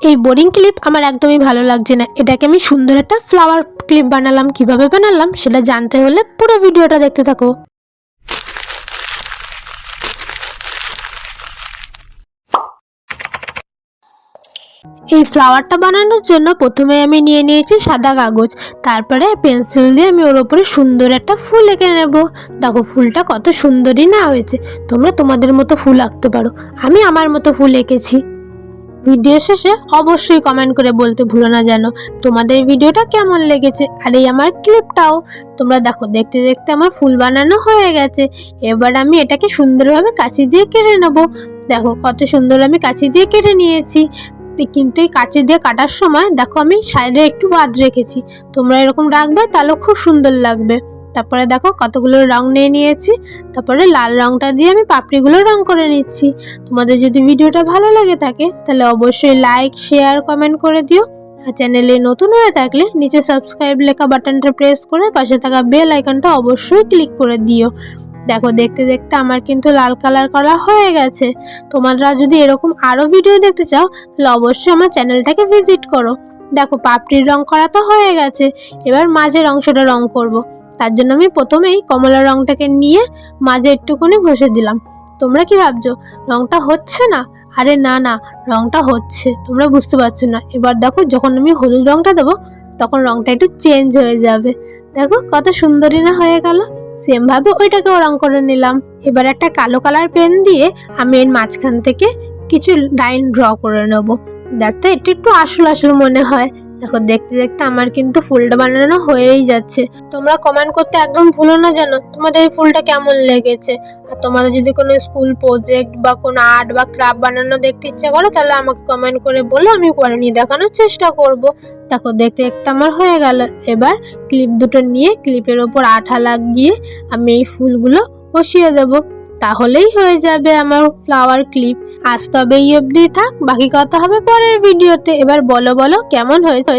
এই boring clip আমার একদমই ভালো লাগছে না। এটাকে আমি সুন্দর একটা ফ্লাওয়ার ক্লিপ বানালাম। কিভাবে বানালাম সেটা জানতে হলে পুরো ভিডিওটা দেখতে থাকো। এই ফ্লাওয়ারটা বানানোর জন্য প্রথমে আমি নিয়ে নিয়েছি সাদা কাগজ, তারপরে পেন্সিল দিয়ে আমি ওর উপরে সুন্দর একটা ফুল এঁকে নেব। দেখো ফুলটা কত সুন্দরই না হয়েছে। তোমরা তোমাদের মতো ফুল আঁকতে পারো, আমি আমার মতো ফুল এঁকেছি। ভিডিও শেষে অবশ্যই কমেন্ট করে বলতে ভুলো না যেন তোমাদের ভিডিওটা কেমন লেগেছে, আর এই আমার ক্লিপটাও। তোমরা দেখো দেখতে দেখতে আমার ফুল বানানো হয়ে গেছে। এবার আমি এটাকে সুন্দরভাবে কাঁচি দিয়ে কেটে নেব। দেখো কত সুন্দর আমি কাঁচি দিয়ে কেটে নিয়েছি। কিন্তু এই কাঁচি দিয়ে কাটার সময় দেখো আমি সাইডে একটু বাদ রেখেছি। তোমরা এরকম রাখবে তাহলে খুব সুন্দর লাগবে। তারপরে দেখো কতগুলো রং নিয়ে নিয়েছি। তারপরে লাল রংটা দিয়ে আমি পাপড়িগুলো রং করে নিচ্ছি। তোমাদের যদি ভিডিওটা ভালো লাগে থাকে তাহলে অবশ্যই লাইক, শেয়ার, কমেন্ট করে দিও। আর চ্যানেলে নতুন হয়ে থাকলে নিচে সাবস্ক্রাইব লেখা বাটনটা প্রেস করে পাশে থাকা বেল আইকনটা অবশ্যই ক্লিক করে দিও। দেখো দেখতে দেখতে আমার কিন্তু লাল কালার করা হয়ে গেছে। তোমরা যদি এরকম আরও ভিডিও দেখতে চাও তাহলে অবশ্যই আমার চ্যানেলটাকে ভিজিট করো। দেখো পাপড়ির রং করা তো হয়ে গেছে। এবার মাঝের অংশটা রং করব। তার জন্য আমি প্রথমেই কমলা রংটাকে নিয়ে মাঝে একটুখানি ঘষে দিলাম। তোমরা কি ভাবছো রংটা হচ্ছে না? আরে না না, রংটা হচ্ছে, তোমরা বুঝতে পারছো না। এবার দেখো যখন আমি হলুদ রংটা দেবো তখন রংটা একটু চেঞ্জ হয়ে যাবে। দেখো কত সুন্দরই না হয়ে গেল। সেম ভাবে ওইটাকেও রং করে নিলাম। এবার একটা কালো কালার পেন দিয়ে আমি এর মাঝখান থেকে কিছু লাইন ড্র করে নেব, যাতে এটা একটু আসল আসল মনে হয়। দেখো দেখতে দেখতে আমার কিন্তু ফুলটা বানানো হয়েই যাচ্ছে। তোমরা কমেন্ট করতে একদম ভুলো না যেন তোমাদের এই ফুলটা কেমন লেগেছে। আর তোমাদের যদি কোনো স্কুল প্রজেক্ট বা কোনো আর্ট বা ক্রাফট বানানো দেখতে ইচ্ছা করো তাহলে আমাকে কমেন্ট করে বলো, আমি বানিয়ে দেখানোর চেষ্টা করব। দেখো দেখতে দেখতে আমার হয়ে গেল। এবার ক্লিপ দুটো নিয়ে ক্লিপের ওপর আঠা লাগিয়ে আমি এই ফুলগুলো বসিয়ে দেব। তাহলেই হয়ে যাবে আমার ফ্লাওয়ার ক্লিপ। আজ তবে এই অবধি থাক, বাকি কথা হবে পরের ভিডিওতে। এবার বলো বলো কেমন হয়েছে।